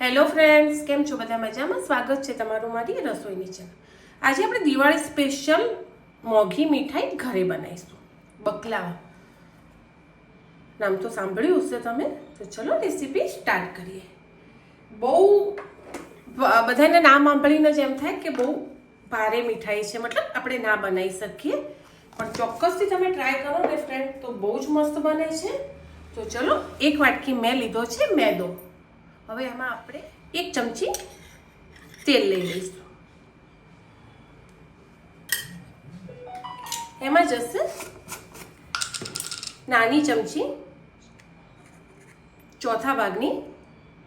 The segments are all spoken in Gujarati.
હેલો ફ્રેન્ડ્સ, કેમ છો? બધા મજામાં? સ્વાગત છે તમારું મારી રસોઈની ચેનલ. આજે આપણે દિવાળી સ્પેશિયલ મોંઘી મીઠાઈ ઘરે બનાવીશું, બકલાવા. નામ તો સાંભળ્યું હશે તમે. તો ચલો રેસીપી સ્ટાર્ટ કરીએ. બહુ બધાને નામ સાંભળીને જ એમ થાય કે બહુ ભારે મીઠાઈ છે, મતલબ આપણે ના બનાવી શકીએ, પણ ચોક્કસથી તમે ટ્રાય કરો ને ફ્રેન્ડ તો બહુ જ મસ્ત બને છે. તો ચલો, એક વાટકી મેં લીધો છે મેદો. હવે એમાં આપણે 1 ચમચી તેલ લઈ લઈશું. એમાં જશે નાની ચમચી ચોથા ભાગની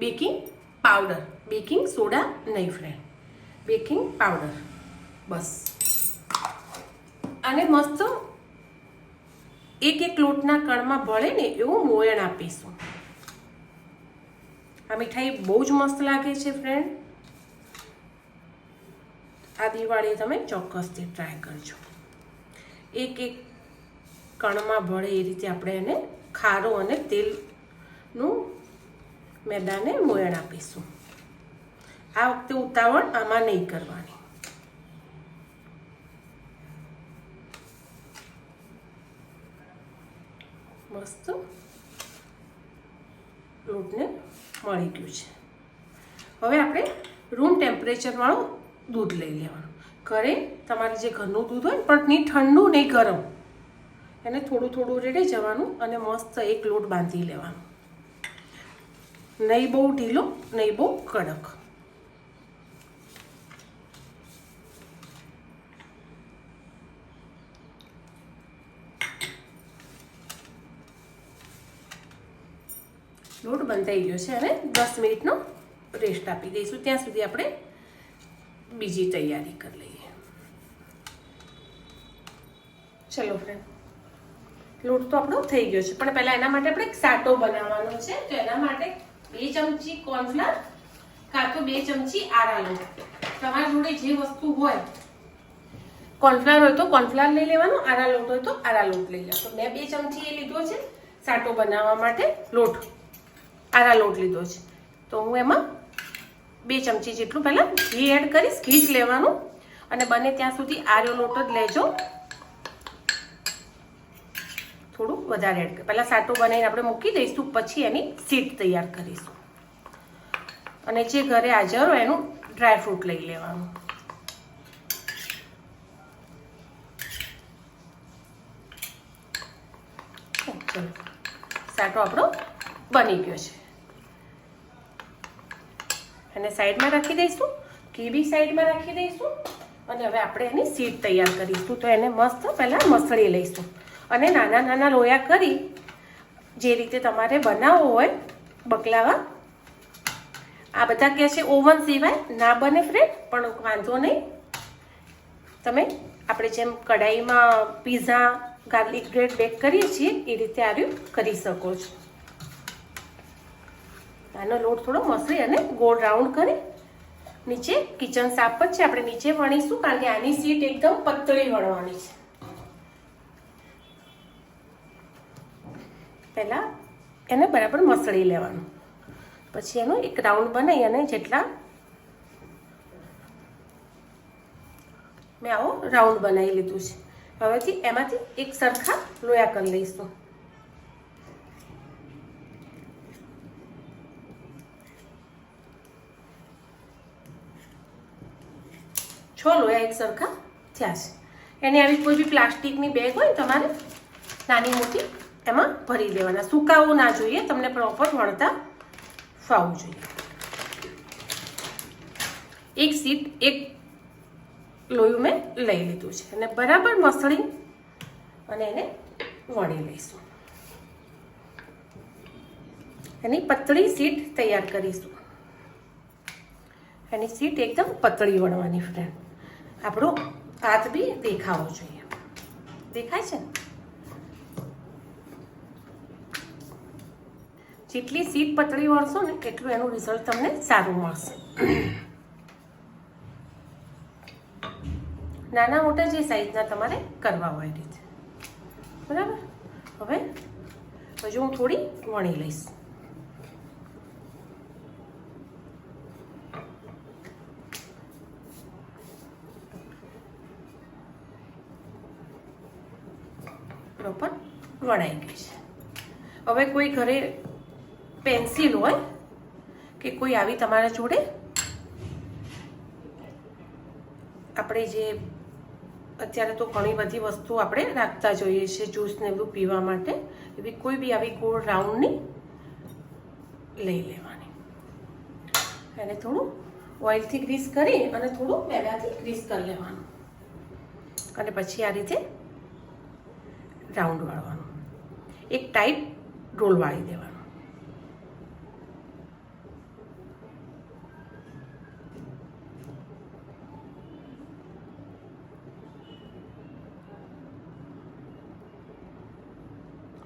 બેકિંગ પાવડર. બેકિંગ સોડા નહીં ફ્રેન્ડ, બેકિંગ પાવડર. બસ અને મસ્ત એક લોટના કણમાં ભળે ને એવું મોયણ આપીશું. આ મીઠાઈ બહુ જ મસ્ત લાગે છે ફ્રેન્ડ. આ દિવાળીએ તમે ચોક્કસથી ટ્રાય કરજો. એક કણમાં ભળે એ રીતે આપણે એને ખારો અને તેલનું મેદાને મોયણ આપીશું. આ વખતે ઉતાવળ આમાં નહીં કરવાની. મસ્ત લોટને મળી ગયું છે. હવે આપણે રૂમ ટેમ્પરેચરવાળું દૂધ લઈ લેવાનું. ઘરે તમારે જે ઘરનું દૂધ હોય પણ નહીં ઠંડુ નહીં ગરમ, એને થોડું થોડું રેડી જવાનું અને મસ્ત એક લોટ બાંધી લેવાનો. નહીં બહુ ઢીલો, નહીં બહુ કડક. લોટ બંધાઈ ગયો છે અને 10 મિનિટનો રેસ્ટ આપી દઈશું. ત્યાં સુધી આપણે બીજી તૈયારી કરી લઈએ. ચલો ફ્રેન્ડ, લોટ તો આપણો થઈ ગયો છે, પણ પહેલાં એના માટે આપણે એક સાટો બનાવવાનો છે. તો એના માટે 2 ચમચી કોર્નફ્લાવર કાં તો 2 ચમચી આરા લોટ. તમારી જોડે જે વસ્તુ હોય, કોર્નફ્લાવર હોય તો કોર્નફ્લાવર લઈ લેવાનું, આરા લોટ હોય તો આરા લોટ લઈ લેવાનો. તો મેં 2 ચમચી એ લીધો છે સાટો બનાવવા માટે લોટ, આરા લોટ લીધો છે. તો હું એમાં 2 ચમચી જેટલું પહેલાં ઘી એડ કરીશ. ઘી જ લેવાનું અને બને ત્યાં સુધી આર્યો લોટ જ લેજો. થોડું વધારે એડ કરી પહેલાં સાટો બનાવીને આપણે મૂકી દઈશું, પછી એની શીટ તૈયાર કરીશું. અને જે ઘરે હાજર હોય એનું ડ્રાયફ્રૂટ લઈ લેવાનું. ચલો, સાટો આપણો બની ગયો છે. એને સાઈડમાં રાખી દઈશું. ઘી બી સાઈડમાં રાખી દઈશું. અને હવે આપણે એની શીટ તૈયાર કરીશું. તો એને મસ્ત પહેલાં મસળી લઈશું અને નાના નાના લોયા કરી જે રીતે તમારે બનાવવો હોય બકલાવા. આ બધા કહે છે ઓવન સિવાય ના બને ફ્રેન્ડ, પણ વાંધો નહીં. તમે આપણે જેમ કઢાઈમાં પીઝા ગાર્લિક બ્રેડ બેક કરીએ છીએ એ રીતે આર્યું કરી શકો છો. આનો લોટ થોડો મસળી અને ગોળ રાઉન્ડ કરી નીચે કિચન સાફ જ છે, આપણે નીચે વણીશું કારણ કે આની શીટ એકદમ પતળી વણવાની છે. પહેલાં એને બરાબર મસળી લેવાનું, પછી એનો એક રાઉન્ડ બનાવી અને જેટલા મેં આવો રાઉન્ડ બનાવી લીધું છે. હવેથી એમાંથી એક સરખા લોયા કરી લઈશું. લોયા એક સરખા થયા છે. એને આવી કોઈ બી પ્લાસ્ટિકની બેગ હોય તમારે નાની મોટી, એમાં ભરી દેવાના. સુકાવવું ના જોઈએ, તમને પ્રોપર વણતા ફાવવું જોઈએ. એક સીટ એક લોયું મેં લઈ લીધું છે અને બરાબર મસળી અને એને વણી લઈશું. એની પતળી સીટ તૈયાર કરીશું. એની સીટ એકદમ પતળી વણવાની ફ્રેન્ડ. આપણો હાથ બી દેખાવો જોઈએ. દેખાય છે? જેટલી સીટ પતળી વળશો ને એટલું એનું રિઝલ્ટ તમને સારું મળશે. નાના મોટા જે સાઈઝના તમારે કરવા હોય એ રીતે. બરાબર. હવે હજુ હું થોડી વણી લઈશ. પ્રોપર વણાઈ ગઈ છે. હવે કોઈ ઘરે પેન્સિલ હોય કે કોઈ આવી તમારા જોડે આપણે જે અત્યારે તો ઘણી બધી વસ્તુ આપણે રાખતા જોઈએ છીએ જ્યુસ ને બધું પીવા માટે, એવી કોઈ બી આવી ગોળ રાઉન્ડની લઈ લેવાની. એને થોડું ઓઇલથી ગ્રીસ કરી અને થોડું મેદાથી ગ્રીસ કરી લેવાનું અને પછી આ રીતે રાઉન્ડ વાળવાનું, એક ટાઈટ રોલ વાળી દેવાનો.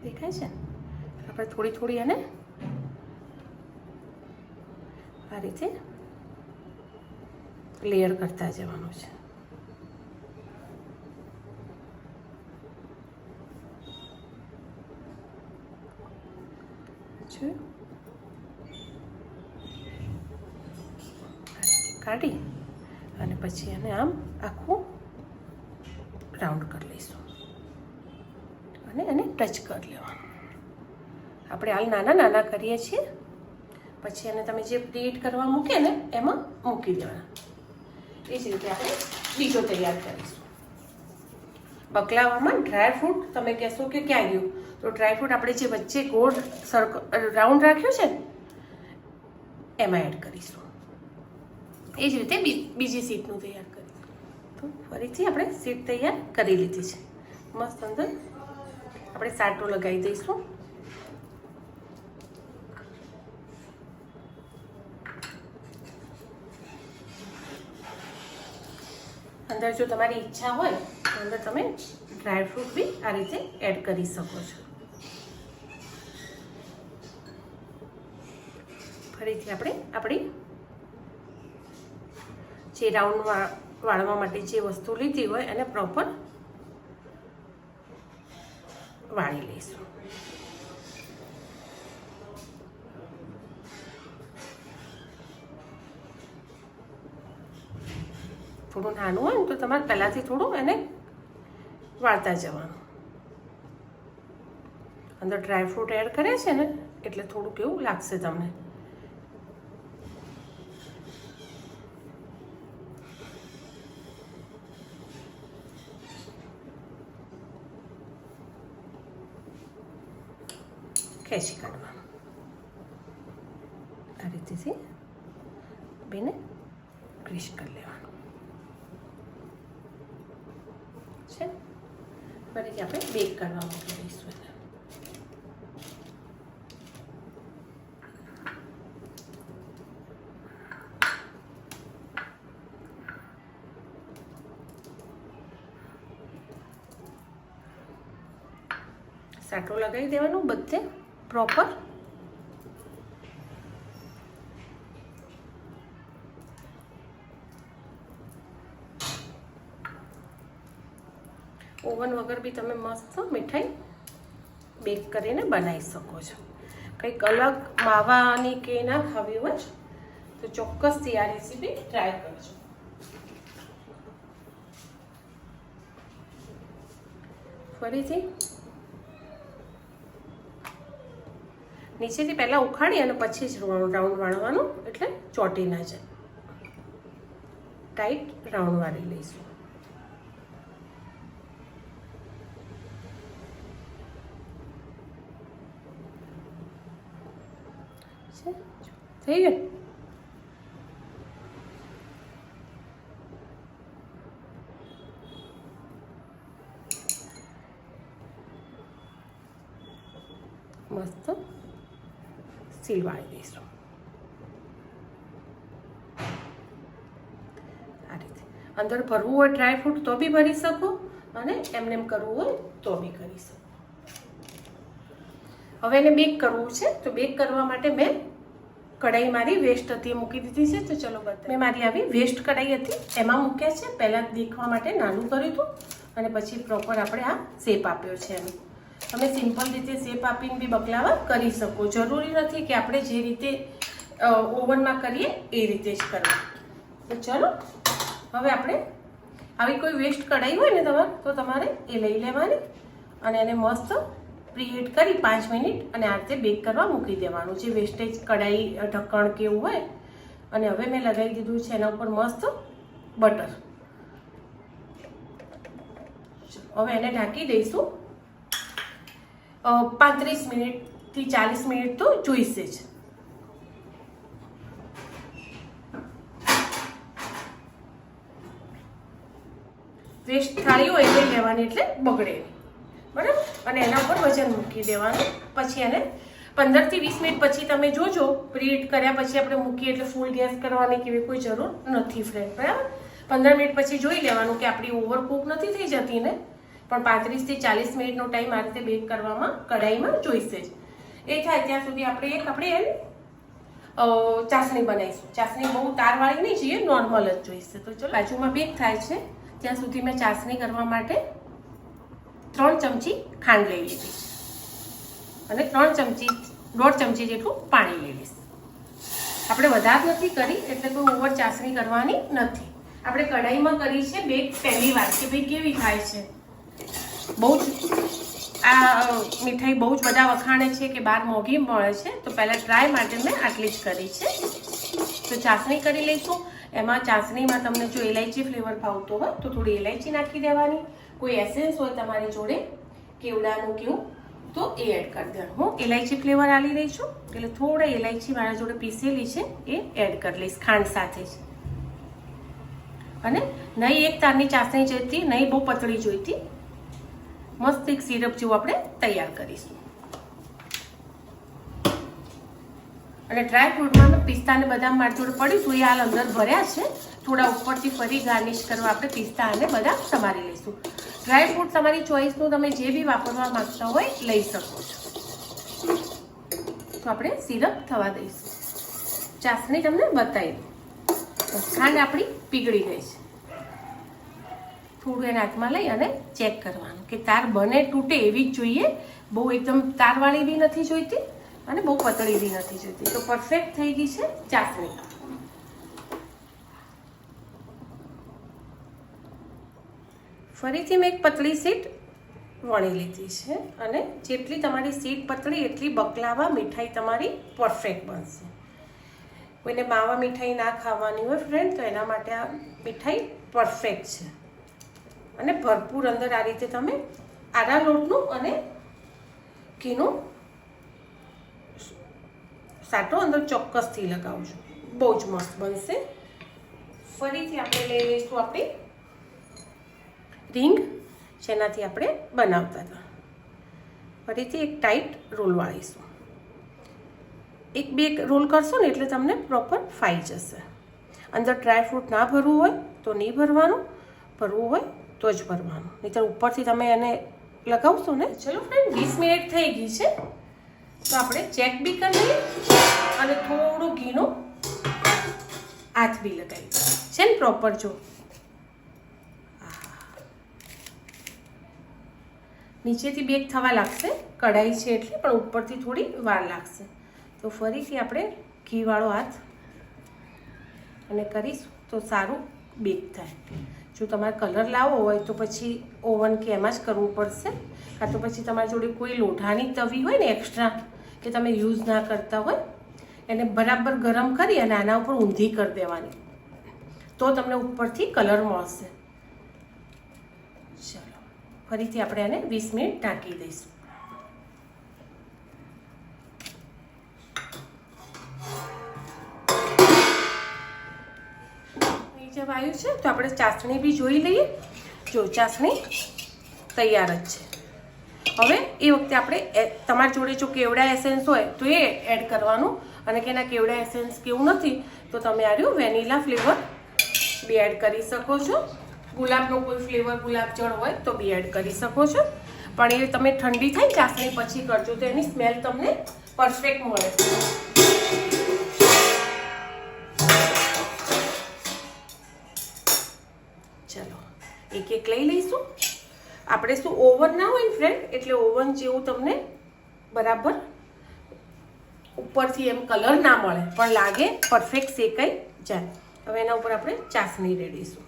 દેખાય છે? આપણે થોડી થોડી એને આ રીતે લેયર કરતા જવાનું છે. કાઢી અને પછી એને આમ આખું રાઉન્ડ કરી લઈશું અને એને ટચ કરી લેવાનું. આપણે હાલ નાના નાના કરીએ છીએ, પછી એને તમે જે પ્લેટ કરવા મૂકે ને એમાં મૂકી દેવાના. એ જ રીતે આપણે બીજો તૈયાર કરીશું. બકલાવામાં ડ્રાયફ્રૂટ તમે કહેશો કે ક્યાં ગયું, તો ડ્રાયફ્રૂટ આપણે જે વચ્ચે ગોળ રાઉન્ડ રાખ્યું છે ને એમાં એડ કરીશું. એ જ રીતે બીજી સીટનું તૈયાર કરીશું. તો ફરીથી આપણે સીટ તૈયાર કરી લીધી છે. મસ્ત અંદર આપણે સાટો લગાવી દઈશું. અંદર જો તમારી ઈચ્છા હોય તો અંદર તમે ડ્રાયફ્રૂટ બી આ રીતે એડ કરી શકો છો. ફરીથી આપણે આપણી જે રાઉન્ડ વાળવા માટે જે વસ્તુ લીધી હોય એને પ્રોપર વાળી લઈશું. થોડું નાનું હોય ને તો તમારે પહેલાંથી થોડું એને વાળતા જવાનું. અંદર ડ્રાયફ્રૂટ એડ કર્યા છે ને એટલે થોડુંક એવું લાગશે તમને. ખેંચી કાઢવાનું આ રીતેથી બેને ગ્રીસ કરી લેવાનું છે. ફરીથી આપણે બેક કરવા મૂકી દઈશું. સાટો લગાવી દેવાનું બધે પ્રોપર. ઓવન વગર બી તમે મસ્ત મીઠાઈ બેક કરીને બનાવી શકો છો. કંઈક અલગ માવાની કે ના ખાવી હોય તો ચોક્કસથી આ રેસીપી ટ્રાય કરજો. ફરીથી નીચેથી પહેલાં ઉખાડી અને પછી જ રાઉન્ડ વાળવાનું, એટલે ચોટી ના જાય. ટાઈટ રાઉન્ડ વાળી લઈશું. થઈ ગયું. મસ્ત સીલ વાળી દઈશું આ રીતે. અંદર ભરવું હોય ડ્રાયફ્રૂટ તો બી ભરી શકો અને એમને એમ કરવું હોય તો બી કરી શકો. હવે એને બેક કરવું છે તો બેક કરવા માટે મેં કઢાઈ મારી વેસ્ટ હતી એ મૂકી દીધી છે. તો ચલો બતાવીએ. મેં મારી આવી વેસ્ટ કઢાઈ હતી એમાં મૂક્યા છે. પહેલાં દેખવા માટે નાનું કર્યું હતું અને પછી પ્રોપર આપણે આ શેપ આપ્યો છે એનો. તમે સિમ્પલ રીતે શેપ આપીને બી બકલાવા કરી શકો. જરૂરી નથી કે આપણે જે રીતે ઓવનમાં કરીએ એ રીતે જ કરવા. તો ચલો હવે આપણે આવી કોઈ વેસ્ટ કઢાઈ હોય ને તો તમારે એ લઈ લેવાની અને એને મસ્ત પ્રીહીટ કરી 5 મિનિટ અને આ રીતે બેક કરવા મૂકી દેવાનું. જે વેસ્ટેજ કઢાઈ ઢક્કણ કે એવું હોય. અને હવે મેં લગાવી દીધું છે એના ઉપર મસ્ત બટર. હવે એને ઢાંકી દઈશું 35 મિનિટથી 40 મિનિટ તો જોઈશે જ. વેસ્ટ થાળી હોય એટલે લેવાની, એટલે બગડે નહીં. બરાબર. અને એના ઉપર વજન મૂકી દેવાનું. પછી એને 15 થી 20 મિનિટ પછી તમે જોજો. પ્રીહીટ કર્યા પછી આપણે મૂકીએ એટલે ફૂલ ગેસ કરવાની કે કોઈ જરૂર નથી ફ્રેન્ડ. બરાબર. 15 મિનિટ પછી જોઈ લેવાનું કે આપણી ઓવરકુક નથી થઈ જતી ને. પણ 35 થી 40 મિનિટનો ટાઈમ આ રીતે બેક કરવામાં કઢાઈમાં જોઈશે જ. એ થાય ત્યાં સુધી આપણે ચાસણી બનાવીશું. ચાસણી બહુ તારવાળી નહીં જોઈએ, નોર્મલ જ જોઈશે. તો ચલો, બાજુમાં બેક થાય છે ત્યાં સુધી મેં ચાસણી કરવા માટે 3 ચમચી ખાંડ લઈ લીધી અને 1.5 ચમચી જેટલું પાણી લઈ લઈશ. આપણે વધારે નથી કરી એટલે કોઈ ઓવર ચાસણી કરવાની નથી. આપણે કઢાઈમાં કરી છે બેક પહેલી વાર કે ભાઈ કેવી થાય છે. બહુ જ આ મીઠાઈ બહુ જ બધા વખાણે છે કે બહાર મોંઘી મળે છે, તો પહેલાં ટ્રાય માટે મેં આટલી જ કરી છે. તો ચાસણી કરી લઈશું. એમાં ચાસણીમાં તમને જો ઇલાયચી ફ્લેવર ભાવતો હોય તો થોડી ઇલાયચી નાખી દેવાની. કોઈ એસેન્સ હોય તમારી જોડે કેવડાનું કેવું તો એ એડ કરી દેવાનું. હું ઇલાયચી ફ્લેવર આલી રહી છું એટલે થોડા ઇલાયચી મારા જોડે પીસેલી છે એ એડ કરી લઈશ ખાંડ સાથે જ. અને નહીં એક તારની ચાસણી જોઈતી, નહીં બહુ પતળી જોઈતી. મસ્ત એક સિરપ જેવું આપણે તૈયાર કરીશું. અને ડ્રાય ફ્રૂટમાં પિસ્તા અને બદામ મારી જોડે પડ્યું હતું, એ હાલ અંદર ભર્યા છે. થોડા ઉપરથી ફરી ગાર્નિશ કરવા આપણે પિસ્તા અને બદામ સમારી લઈશું. ડ્રાય ફ્રૂટ તમારી ચોઈસનું તમે જે બી વાપરવા માંગતા હોય લઈ શકો છો. તો આપણે સિરપ થવા દઈશું. ચાસણી તમને બતાવી દઉં. ખાંડ આપણી પીગળી ગઈ છે. થોડું એને હાથમાં લઈ અને ચેક કરવાનું કે તાર બને તૂટે એવી જ જોઈએ. બહુ એકદમ તારવાળી બી નથી જોઈતી અને બહુ પતળી બી નથી જોઈતી. તો પરફેક્ટ થઈ ગઈ છે ચાસણી. ફરીથી મેં એક પતળી શીટ વણી લીધી છે અને જેટલી તમારી શીટ પતળી એટલી બકલાવા મીઠાઈ તમારી પરફેક્ટ બનશે. કોઈને માવા મીઠાઈ ના ખાવાની હોય ફ્રેન્ડ તો એના માટે આ મીઠાઈ પરફેક્ટ છે. અને ભરપૂર અંદર આ રીતે તમે આડા લોટનું અને ઘીનું સાટો અંદર ચોક્કસથી લગાવજો. બહુ જ મસ્ત બનશે. ફરીથી આપણે લઈ લઈશું આપણી રીંગ જેનાથી આપણે બનાવતા હતા. ફરીથી એક ટાઈટ રોલ વાળીશું. 1-2 રોલ કરશો ને એટલે તમને પ્રોપર ફાઈ જશે. અંદર ડ્રાય ફ્રૂટ ના ભરવું હોય તો નહીં ભરવાનું, ભરવું હોય તો જ ભરવાનું, નહીંતર ઉપરથી તમે એને લગાવશો ને. ચલો ફ્રેન્ડ 20 મિનિટ થઈ ગઈ છે તો આપણે ચેક બી કરી લઈએ અને થોડું ઘીનો હાથ બી લગાવી છે ને પ્રોપર. જો નીચેથી બેક થવા લાગશે, કઢાઈ છે એટલે, પણ ઉપરથી થોડી વાર લાગશે. તો ફરીથી આપણે ઘીવાળો હાથ અને કરીશું તો સારું બેક થાય. જો તમારે કલર લાવવો હોય તો પછી ઓવન કે એમાં જ કરવું પડશે, કાં તો પછી તમારી જોડે કોઈ લોઢાની તવી હોય ને એક્સ્ટ્રા કે તમે યુઝ ના કરતા હોય એને બરાબર ગરમ કરી અને આના ઉપર ઊંધી કરી દેવાની તો તમને ઉપરથી કલર મળશે. ચલો ફરીથી આપણે એને 20 મિનિટ ઢાંકી દઈશું. જબ આવ્યું છે તો આપણે ચાસણી બી જોઈ લઈએ. જો ચાસણી તૈયાર જ છે. હવે એ વખતે આપણે તમારી જોડે જો કેવડા એસેન્સ હોય તો એ એડ કરવાનું, અને કે ના કેવડા એસેન્સ કેવું નથી તો તમે આર્યું વેનીલા ફ્લેવર બી એડ કરી શકો છો. ગુલાબનો કોઈ ફ્લેવર ગુલાબ જળ હોય તો બી એડ કરી શકો છો, પણ એ તમે ઠંડી થાય ચાસણી પછી કરજો તો એની સ્મેલ તમને પરફેક્ટ મળે. ચલો એક એક લઈ લઈશું. આપણે શું ઓવન ના હોય ને ફ્રેન્ડ એટલે ઓવન જેવું તમને બરાબર ઉપરથી એમ કલર ના મળે પણ લાગે પરફેક્ટ શેકાઈ જાય. હવે એના ઉપર આપણે ચાસણી રેડીશું.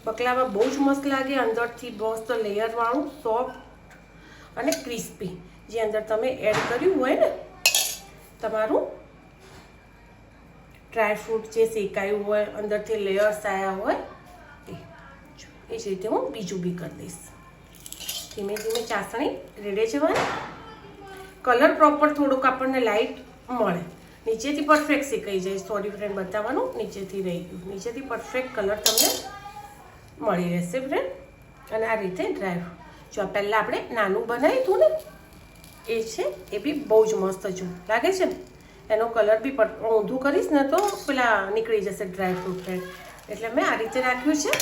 બકલાવા બહુ જ મસ્ત લાગે, અંદરથી મસ્ત લેયરવાળું, સોફ્ટ અને ક્રિસ્પી. જે અંદર તમે એડ કર્યું હોય ને તમારું ડ્રાયફ્રૂટ જે શેકાયું હોય, અંદરથી લેયર્સ આવ્યા હોય, એ જ રીતે હું બીજું બી કરી દઈશ. ધીમે ધીમે ચાસણી રેડે જવાની. કલર પ્રોપર થોડુંક આપણને લાઇટ મળે, નીચેથી પરફેક્ટ શેકાઈ જાય. સોરી ફ્રેન્ડ, બતાવવાનું નીચેથી રહી ગયું. નીચેથી પરફેક્ટ કલર તમને મળી રહેશે ફ્રેન્ડ. અને આ રીતે ડ્રાયફ્રૂટ જો પહેલાં આપણે નાનું બનાવ્યું હતું ને એ છે, એ બી બહુ જ મસ્ત જો લાગે છે ને. એનો કલર બી ઊંધું કરીશ ને તો પેલા નીકળી જશે ડ્રાયફ્રૂટ ફ્રેન્ડ. એટલે મેં આ રીતે રાખ્યું છે.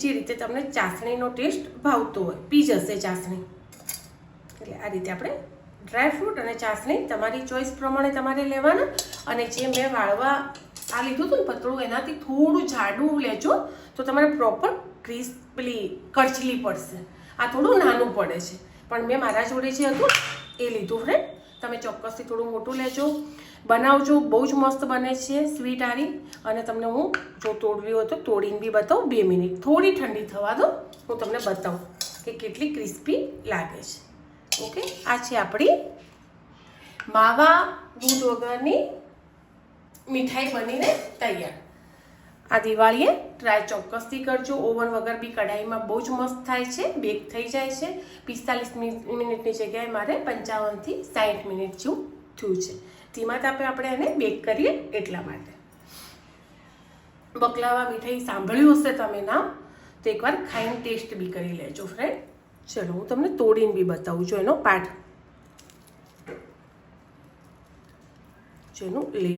જે રીતે તમને ચાસણીનો ટેસ્ટ ભાવતો હોય, પી જશે ચાસણી. એટલે આ રીતે આપણે ડ્રાયફ્રૂટ અને ચાસણી તમારી ચોઈસ પ્રમાણે તમારે લેવાના. અને જે મેં વાળવા આ લીધું હતું ને પતળું, એનાથી થોડું જાડું લેજો તો તમારે પ્રોપર ક્રિસ્પલી કરચલી પડશે. આ થોડું નાનું પડે છે, પણ મેં મારા જોડે જે હતું એ લીધું ફ્રેન્ડ. તમે ચોક્કસથી થોડું મોટું લેજો, બનાવજો. બહુ જ મસ્ત બને છે સ્વીટ આરી. અને તમને હું જો તોડવી હોય તો તોડીને બી બતાવું. 2 મિનિટ થોડી ઠંડી થવા દો, હું તમને બતાવું કે કેટલી ક્રિસ્પી લાગે છે. ઓકે, આ છે આપણી માવા દૂધ વગરની મીઠાઈ બનીને તૈયાર. આ દિવાળીએ ટ્રાય ચોક્કસથી કરજો. ઓવન વગર બી કઢાઈમાં બહુ જ મસ્ત થાય છે, બેક થઈ જાય છે. 45 મિનિટની જગ્યાએ મારે 55 થી 60 મિનિટ જેવું થયું છે. ધીમા તાપે આપણે એને બેક કરીએ એટલા માટે. બકલાવા મીઠાઈ સાંભળ્યું હશે તમે નામ, તો એકવાર ખાઈને ટેસ્ટ બી કરી લેજો ફ્રેન્ડ. ચલો હું તમને તોડીને બી બતાવું છું એનો પાર્ટ, જેનું